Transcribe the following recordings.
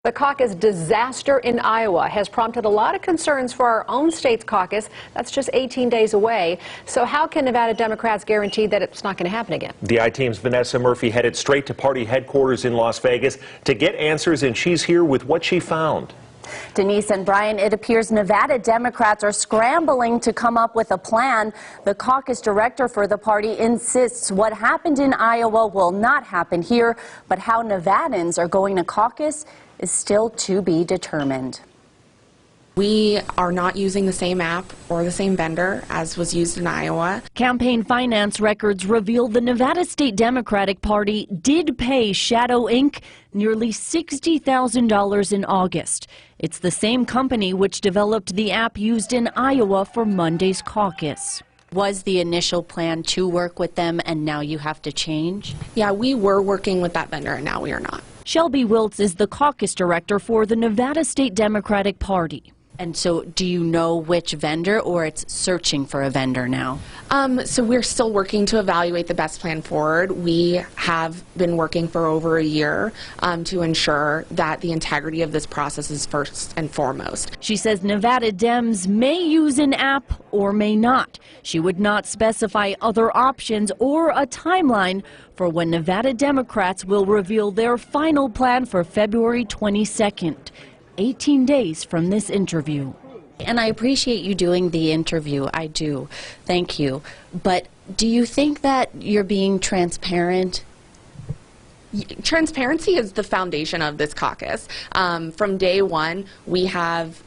The caucus disaster in Iowa has prompted a lot of concerns for our own state's caucus. That's just 18 days away. So how can Nevada Democrats guarantee that it's not going to happen again? The I-Team's Vanessa Murphy headed straight to party headquarters in Las Vegas to get answers, and she's here with what she found. Denise and Brian, it appears Nevada Democrats are scrambling to come up with a plan. The caucus director for the party insists what happened in Iowa will not happen here, but how Nevadans are going to caucus is still to be determined. We are not using the same app or the same vendor as was used in Iowa. Campaign finance records reveal the Nevada State Democratic Party did pay Shadow Inc. nearly $60,000 in August. It's the same company which developed the app used in Iowa for Monday's caucus. Was the initial plan to work with them and now you have to change? Yeah, we were working with that vendor and now we are not. Shelby Wiltz is the caucus director for the Nevada State Democratic Party. And so do you know which vendor, or it's searching for a vendor now? So we're still working to evaluate the best plan forward. We have been working for over a year to ensure that the integrity of this process is first and foremost. She says Nevada Dems may use an app or may not. She would not specify other options or a timeline for when Nevada Democrats will reveal their final plan for February 22nd. 18 days from this interview. And I appreciate you doing the interview. I do. Thank you. But do you think that you're being transparent? Transparency is the foundation of this caucus. From day one, we have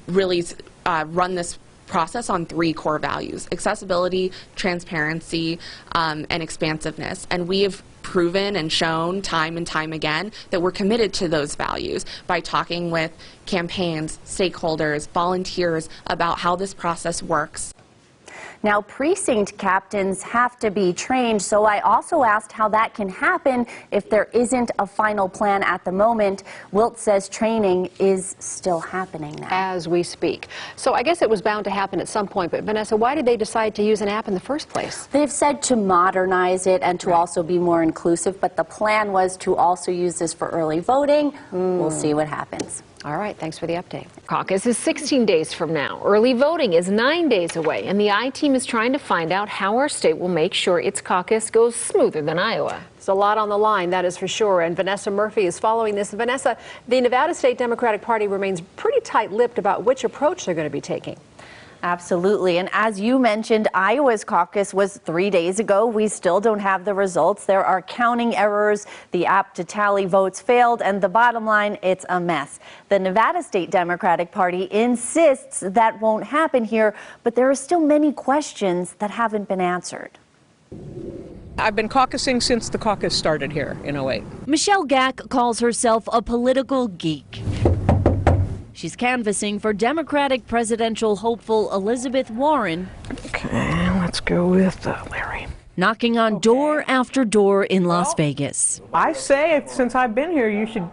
really run this process on three core values: accessibility, transparency, and expansiveness. And we have proven and shown time and time again that we're committed to those values by talking with campaigns, stakeholders, volunteers about how this process works. Now, precinct captains have to be trained, so I also asked how that can happen if there isn't a final plan at the moment. Wilt says training is still happening now. As we speak. So I guess it was bound to happen at some point, but Vanessa, why did they decide to use an app in the first place? They've said to modernize it and to also be more inclusive, but the plan was to also use this for early voting. We'll see what happens. All right, thanks for the update. Caucus is 16 days from now. Early voting is 9 days away, and the I-Team is trying to find out how our state will make sure its caucus goes smoother than Iowa. There's a lot on the line, that is for sure, and Vanessa Murphy is following this. Vanessa, the Nevada State Democratic Party remains pretty tight-lipped about which approach they're going to be taking. Absolutely. And as you mentioned, Iowa's caucus was 3 days ago. We still don't have the results. There are counting errors. The app to tally votes failed. And the bottom line, it's a mess. The Nevada State Democratic Party insists that won't happen here, but there are still many questions that haven't been answered. I've been caucusing since the caucus started here in 08. Michelle Gack calls herself a political geek. She's canvassing for Democratic presidential hopeful Elizabeth Warren. Okay, let's go with Larry. Knocking on door after door in Las Vegas. I say, since I've been here, you should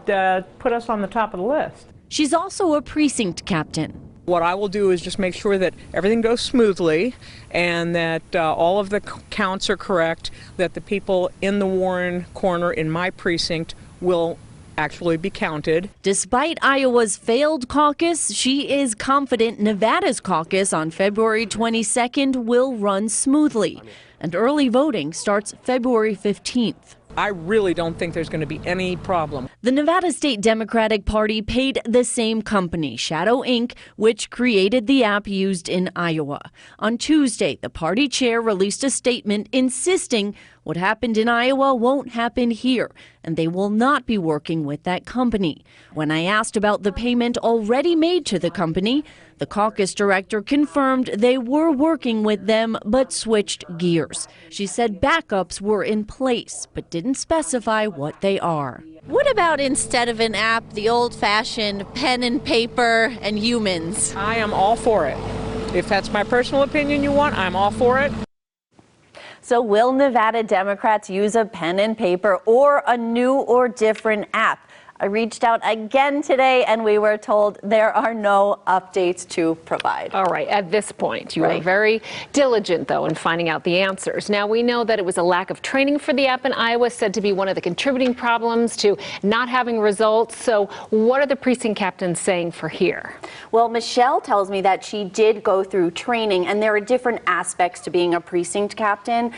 put us on the top of the list. She's also a precinct captain. What I will do is just make sure that everything goes smoothly and that all of the counts are correct, that the people in the Warren corner in my precinct will actually be counted. Despite Iowa's failed caucus, she is confident Nevada's caucus on February 22nd will run smoothly. And early voting starts February 15th. I really don't think there's going to be any problem. The Nevada State Democratic Party paid the same company, Shadow Inc., which created the app used in Iowa. On Tuesday, the party chair released a statement insisting what happened in Iowa won't happen here, and they will not be working with that company. When I asked about the payment already made to the company, the caucus director confirmed they were working with them but switched gears. She said backups were in place but didn't specify what they are. What about instead of an app, the old-fashioned pen and paper and humans? I am all for it. If that's my personal opinion you want, I'm all for it. So will Nevada Democrats use a pen and paper or a new or different app? I reached out again today and we were told there are no updates to provide. All right, at this point, you were very diligent, though, in finding out the answers. Now, we know that it was a lack of training for the app in Iowa, said to be one of the contributing problems to not having results. So what are the precinct captains saying for here? Well, Michelle tells me that she did go through training, and there are different aspects to being a precinct captain.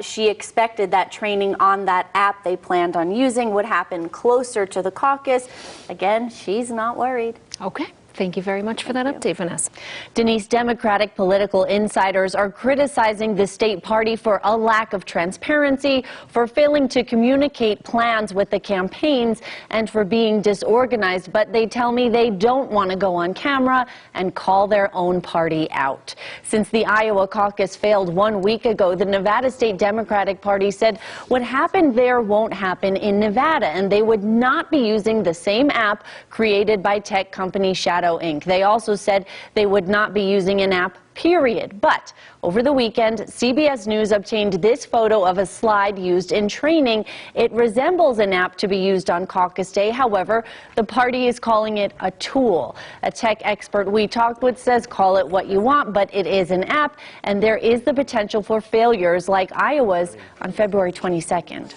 She expected that training on that app they planned on using would happen closer to the caucus. Again, she's not worried. Okay. Thank you very much for that update, Vanessa. Denise, Democratic political insiders are criticizing the state party for a lack of transparency, for failing to communicate plans with the campaigns, and for being disorganized. But they tell me they don't want to go on camera and call their own party out. Since the Iowa caucus failed 1 week ago, the Nevada State Democratic Party said what happened there won't happen in Nevada, and they would not be using the same app created by tech company Shadow Inc. They also said they would not be using an app, period. But over the weekend, CBS News obtained this photo of a slide used in training. It resembles an app to be used on caucus day. However, the party is calling it a tool. A tech expert we talked with says call it what you want, but it is an app, and there is the potential for failures like Iowa's on February 22nd.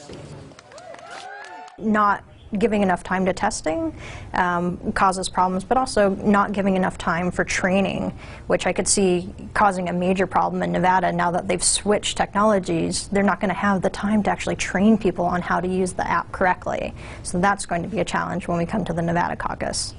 Not giving enough time to testing causes problems, but also not giving enough time for training, which I could see causing a major problem in Nevada. Now that they've switched technologies, they're not going to have the time to actually train people on how to use the app correctly. So that's going to be a challenge when we come to the Nevada caucus.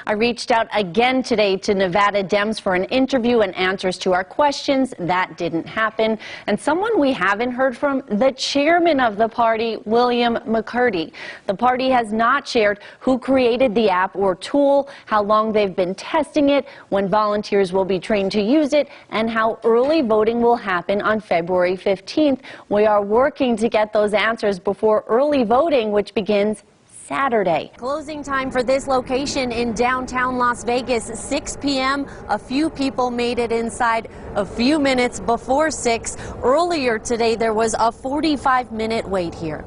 I reached out again today to Nevada Dems for an interview and answers to our questions. That didn't happen. And someone we haven't heard from, the chairman of the party, William McCurdy. The party has not shared who created the app or tool, how long they've been testing it, when volunteers will be trained to use it, and how early voting will happen on February 15th. We are working to get those answers before early voting, which begins Saturday. Closing time for this location in downtown Las Vegas, 6 p.m. A few people made it inside a few minutes before 6. Earlier today, there was a 45-minute wait here.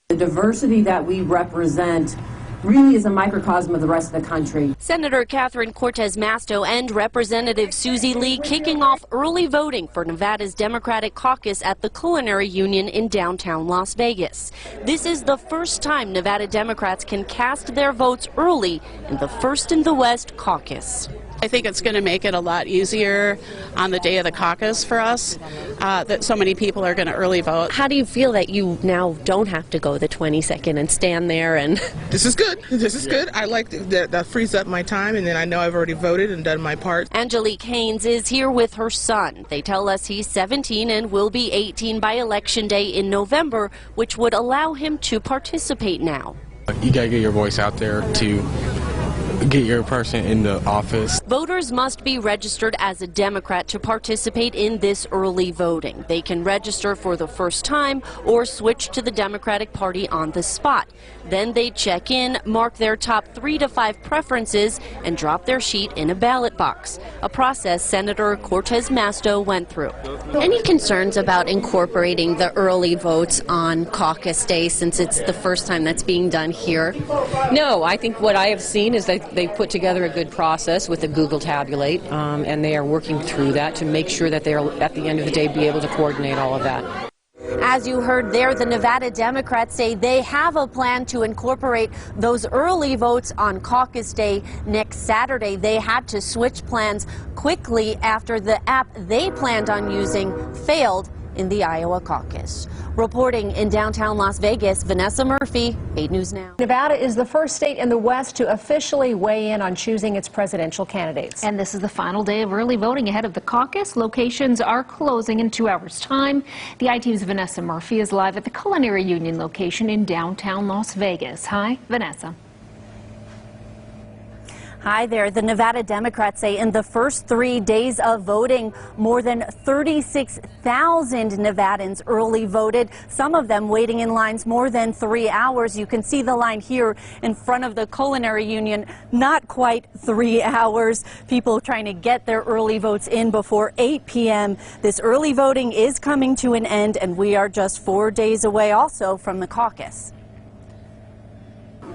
The diversity that we represent really is a microcosm of the rest of the country. Senator Catherine Cortez Masto and Representative Susie Lee kicking off early voting for Nevada's Democratic Caucus at the Culinary Union in downtown Las Vegas. This is the first time Nevada Democrats can cast their votes early in the First in the West caucus. I think it's going to make it a lot easier on the day of the caucus for us, that so many people are going to early vote. How do you feel that you now don't have to go the 22nd and stand there and... This is good. This is good. I like that frees up my time, and then I know I've already voted and done my part. Angelique Haynes is here with her son. They tell us he's 17 and will be 18 by Election Day in November, which would allow him to participate now. You got to get your voice out there to get your person in the office. Voters must be registered as a Democrat to participate in this early voting. They can register for the first time or switch to the Democratic Party on the spot. Then they check in, mark their top 3 to 5 preferences, and drop their sheet in a ballot box, a process Senator Cortez Masto went through. Any concerns about incorporating the early votes on caucus day since it's the first time that's being done here? No, I think what I have seen is that they've put together a good process with the Google Tabulate, and they are working through that to make sure that they'll, at the end of the day, be able to coordinate all of that. As you heard there, the Nevada Democrats say they have a plan to incorporate those early votes on caucus day next Saturday. They had to switch plans quickly after the app they planned on using failed in the Iowa caucus. Reporting in downtown Las Vegas, Vanessa Murphy, 8 News Now. Nevada is the first state in the West to officially weigh in on choosing its presidential candidates. And this is the final day of early voting ahead of the caucus. Locations are closing in 2 hours' time. The I-Team's Vanessa Murphy is live at the Culinary Union location in downtown Las Vegas. Hi, Vanessa. Hi there. The Nevada Democrats say in the first 3 days of voting, more than 36,000 Nevadans early voted, some of them waiting in lines more than 3 hours. You can see the line here in front of the Culinary Union, not quite 3 hours. People trying to get their early votes in before 8 p.m. This early voting is coming to an end, and we are just 4 days away also from the caucus.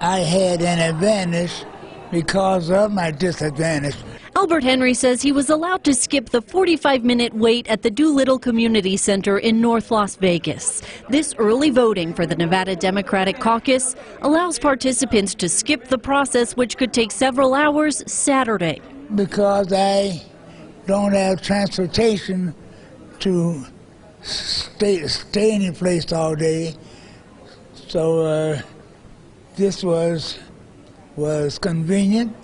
I had an advantage because of my disadvantage. Albert Henry says he was allowed to skip the 45-minute wait at the Doolittle Community Center in North Las Vegas. This early voting for the Nevada Democratic Caucus allows participants to skip the process, which could take several hours Saturday. Because I don't have transportation to stay any place all day, so this was convenient,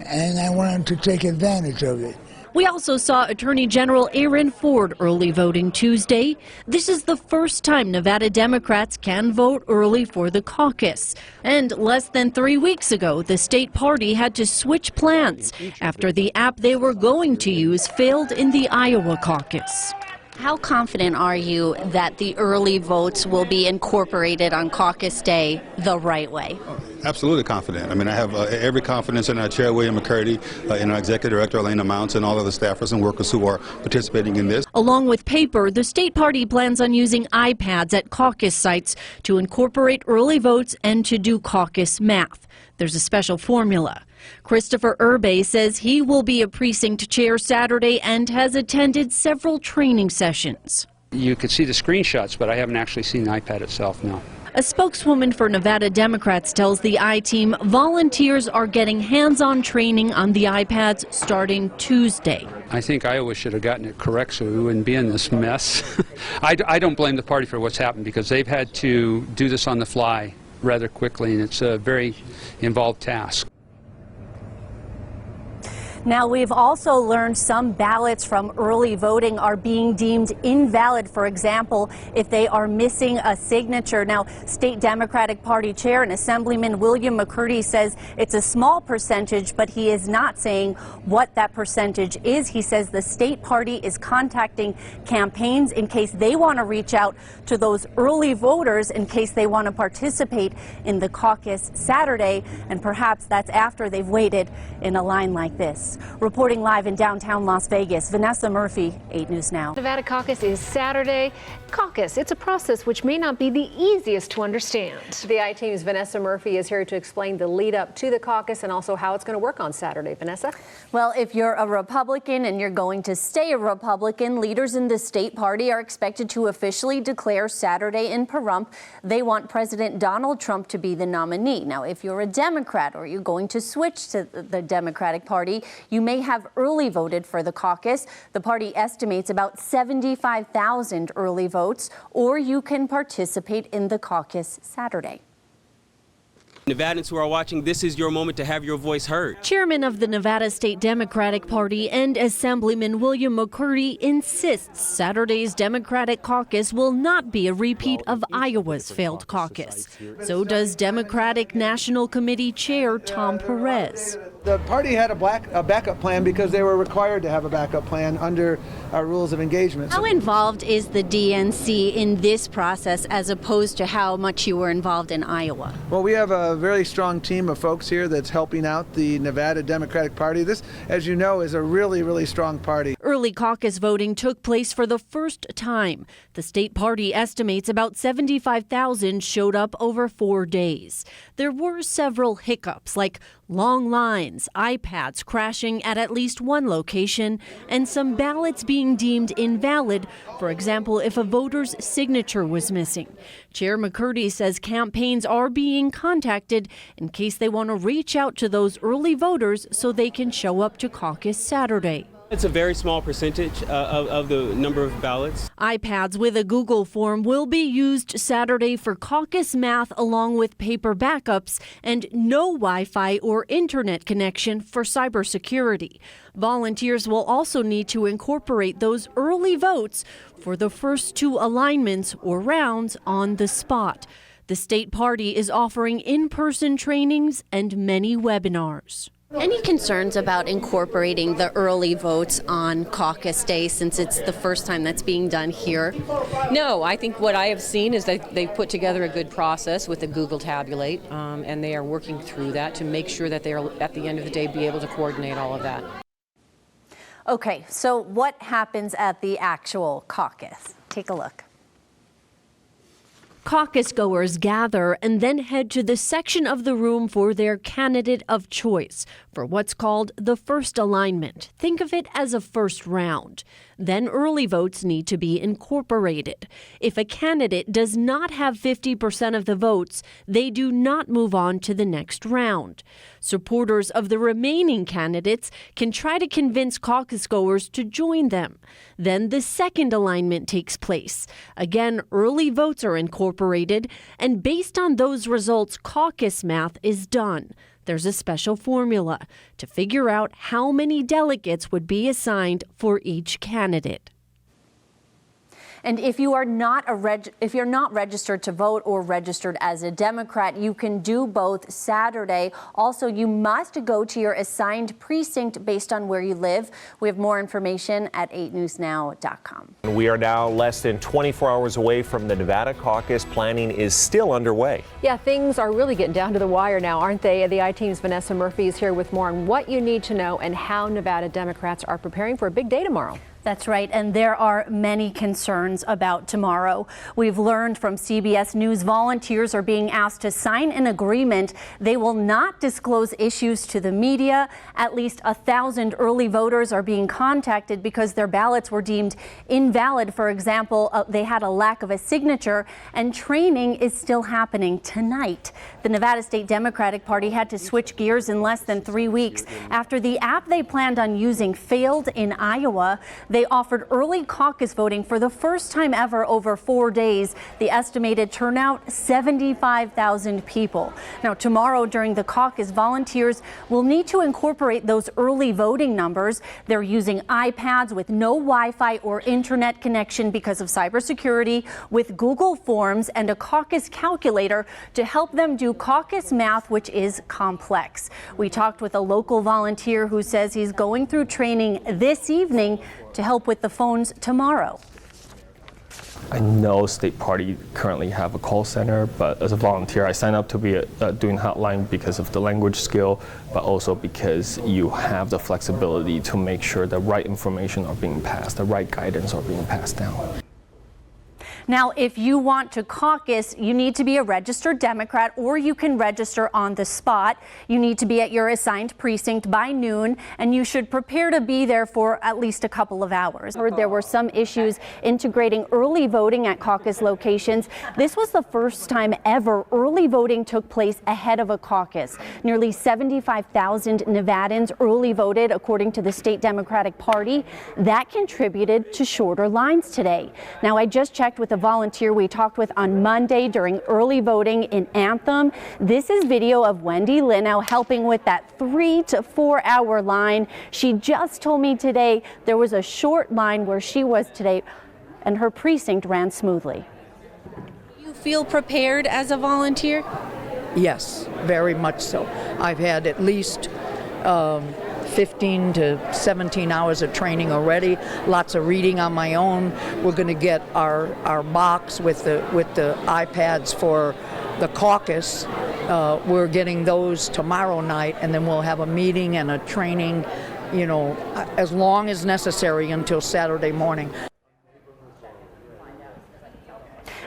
and I wanted to take advantage of it. We also saw Attorney General Aaron Ford early voting Tuesday. This is the first time Nevada Democrats can vote early for the caucus. And less than 3 weeks ago, the state party had to switch plans after the app they were going to use failed in the Iowa caucus. How confident are you that the early votes will be incorporated on caucus day the right way? Absolutely confident. I mean, I have every confidence in our chair, William McCurdy, in our executive director, Elena Mounts, and all of the staffers and workers who are participating in this. Along with paper, the state party plans on using iPads at caucus sites to incorporate early votes and to do caucus math. There's a special formula. Christopher Urbay says he will be a precinct chair Saturday and has attended several training sessions. You could see the screenshots, but I haven't actually seen the iPad itself, no. A spokeswoman for Nevada Democrats tells the I-Team volunteers are getting hands-on training on the iPads starting Tuesday. I think Iowa should have gotten it correct so we wouldn't be in this mess. I don't blame the party for what's happened because they've had to do this on the fly rather quickly, and it's a very involved task. Now, we've also learned some ballots from early voting are being deemed invalid, for example, if they are missing a signature. Now, State Democratic Party Chair and Assemblyman William McCurdy says it's a small percentage, but he is not saying what that percentage is. He says the state party is contacting campaigns in case they want to reach out to those early voters in case they want to participate in the caucus Saturday, and perhaps that's after they've waited in a line like this. Reporting live in downtown Las Vegas, Vanessa Murphy, 8 News Now. Nevada Caucus is Saturday. Caucus, it's a process which may not be the easiest to understand. The I-Team's Vanessa Murphy is here to explain the lead up to the caucus and also how it's going to work on Saturday. Vanessa? Well, if you're a Republican and you're going to stay a Republican, leaders in the state party are expected to officially declare Saturday in Pahrump they want President Donald Trump to be the nominee. Now, if you're a Democrat or you're going to switch to the Democratic Party, you may have early voted for the caucus. The party estimates about 75,000 early votes, or you can participate in the caucus Saturday. Nevadans who are watching, this is your moment to have your voice heard. Chairman of the Nevada State Democratic Party and Assemblyman William McCurdy insists Saturday's Democratic caucus will not be a repeat of Iowa's failed caucus. So does Democratic National Committee Chair Tom Perez. The party had a backup plan because they were required to have a backup plan under our rules of engagement. How involved is the DNC in this process as opposed to how much you were involved in Iowa? Well, we have a very strong team of folks here that's helping out the Nevada Democratic Party. This, as you know, is a really, really strong party. Early caucus voting took place for the first time. The state party estimates about 75,000 showed up over 4 days. There were several hiccups, like long lines, iPads crashing at least one location, and some ballots being deemed invalid, for example, if a voter's signature was missing. Chair McCurdy says campaigns are being contacted in case they want to reach out to those early voters so they can show up to caucus Saturday. It's a very small percentage of the number of ballots. iPads with a Google form will be used Saturday for caucus math along with paper backups and no Wi-Fi or internet connection for cybersecurity. Volunteers will also need to incorporate those early votes for the first 2 alignments or rounds on the spot. The state party is offering in-person trainings and many webinars. Any concerns about incorporating the early votes on caucus day since it's the first time that's being done here? No, I think what I have seen is that they've put together a good process with the Google Tabulate, and they are working through that to make sure that they are, at the end of the day, be able to coordinate all of that. Okay, so what happens at the actual caucus? Take a look. Caucus goers gather and then head to the section of the room for their candidate of choice for what's called the first alignment. Think of it as a first round. Then early votes need to be incorporated. If a candidate does not have 50% of the votes, they do not move on to the next round. Supporters of the remaining candidates can try to convince caucus goers to join them. Then the second alignment takes place. Again, early votes are incorporated, and based on those results, caucus math is done. There's a special formula to figure out how many delegates would be assigned for each candidate. And if you are not if you're not registered to vote or registered as a Democrat, you can do both Saturday. Also, you must go to your assigned precinct based on where you live. We have more information at 8newsnow.com. We are now less than 24 hours away from the Nevada Caucus. Planning is still underway. Yeah, things are really getting down to the wire now, aren't they? The I-Team's Vanessa Murphy is here with more on what you need to know and how Nevada Democrats are preparing for a big day tomorrow. That's right, and there are many concerns about tomorrow. We've learned from CBS News volunteers are being asked to sign an agreement. They will not disclose issues to the media. At least 1,000 early voters are being contacted because their ballots were deemed invalid. For example, they had a lack of a signature, and training is still happening tonight. The Nevada State Democratic Party had to switch gears in less than 3 weeks after the app they planned on using failed in Iowa. They offered early caucus voting for the first time ever over 4 days. The estimated turnout, 75,000 people. Now, tomorrow during the caucus, volunteers will need to incorporate those early voting numbers. They're using iPads with no Wi-Fi or internet connection because of cybersecurity, with Google Forms and a caucus calculator to help them do caucus math, which is complex. We talked with a local volunteer who says he's going through training this evening to help with the phones tomorrow. I know State Party currently have a call center, but as a volunteer, I signed up to be doing hotline because of the language skill, but also because you have the flexibility to make sure the right information are being passed, the right guidance are being passed down. Now, if you want to caucus, you need to be a registered Democrat, or you can register on the spot. You need to be at your assigned precinct by noon, and you should prepare to be there for at least a couple of hours. There were some issues integrating early voting at caucus locations. This was the first time ever early voting took place ahead of a caucus. Nearly 75,000 Nevadans early voted, according to the State Democratic Party. That contributed to shorter lines today. Now, I just checked with a volunteer we talked with on Monday during early voting in Anthem. This is video of Wendy Linow helping with that 3 to 4 hour line. She just told me today there was a short line where she was today, and her precinct ran smoothly. You feel prepared as a volunteer? Yes, very much so. I've had at least 15 to 17 hours of training already, lots of reading on my own. We're going to get our box with the iPads for the caucus. We're getting those tomorrow night, and then we'll have a meeting and a training, you know, as long as necessary until Saturday morning.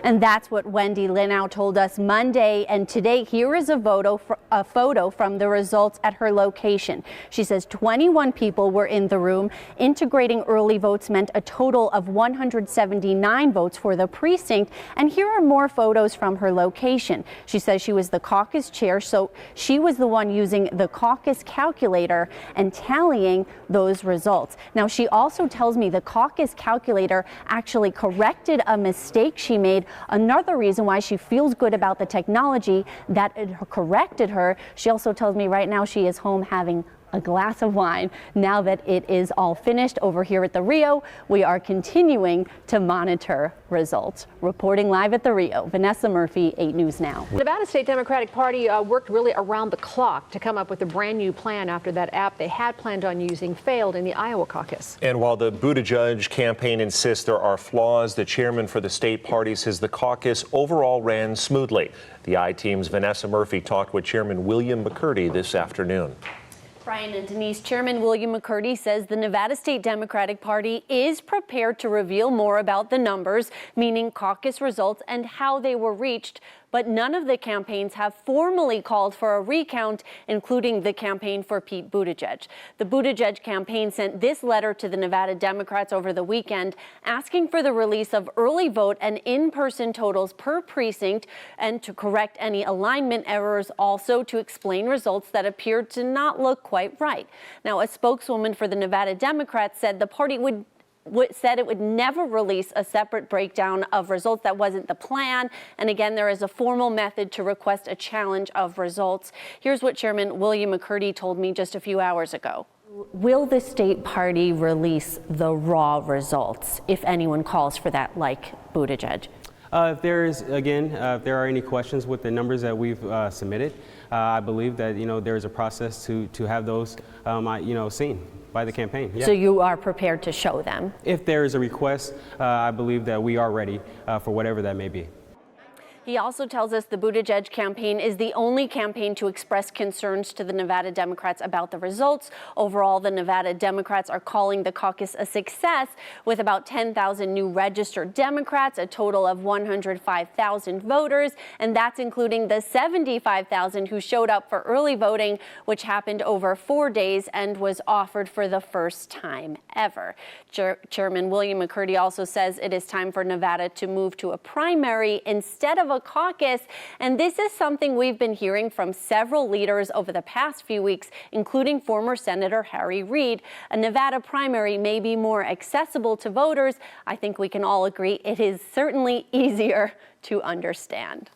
And that's what Wendy Linow told us Monday. And today, here is a photo from the results at her location. She says 21 people were in the room. Integrating early votes meant a total of 179 votes for the precinct. And here are more photos from her location. She says she was the caucus chair, so she was the one using the caucus calculator and tallying those results. Now, she also tells me the caucus calculator actually corrected a mistake she made. Another reason why she feels good about the technology that it corrected her. She also tells me right now she is home having a glass of wine. Now that it is all finished over here at the Rio, we are continuing to monitor results. Reporting live at the Rio, Vanessa Murphy, 8 News Now. The Nevada State Democratic Party worked really around the clock to come up with a brand new plan after that app they had planned on using failed in the Iowa caucus. And while the Buttigieg campaign insists there are flaws, the chairman for the state party says the caucus overall ran smoothly. The I-Team's Vanessa Murphy talked with Chairman William McCurdy this afternoon. Brian and Denise, Chairman William McCurdy says the Nevada State Democratic Party is prepared to reveal more about the numbers, meaning caucus results and how they were reached. But none of the campaigns have formally called for a recount, including the campaign for Pete Buttigieg. The Buttigieg campaign sent this letter to the Nevada Democrats over the weekend, asking for the release of early vote and in-person totals per precinct and to correct any alignment errors, also to explain results that appeared to not look quite right. Now, a spokeswoman for the Nevada Democrats said the party said it would never release a separate breakdown of results. That wasn't the plan. And again, there is a formal method to request a challenge of results. Here's what Chairman William McCurdy told me just a few hours ago. Will the state party release the raw results if anyone calls for that, like Buttigieg? If there are any questions with the numbers that we've submitted, I believe that there is a process to have those seen by the campaign. Yeah. So you are prepared to show them? If there is a request, I believe that we are ready for whatever that may be. He also tells us the Buttigieg campaign is the only campaign to express concerns to the Nevada Democrats about the results. Overall, the Nevada Democrats are calling the caucus a success, with about 10,000 new registered Democrats, a total of 105,000 voters, and that's including the 75,000 who showed up for early voting, which happened over 4 days and was offered for the first time ever. Chairman William McCurdy also says it is time for Nevada to move to a primary instead of a caucus, and this is something we've been hearing from several leaders over the past few weeks, including former Senator Harry Reid. A Nevada primary may be more accessible to voters. I think we can all agree it is certainly easier to understand.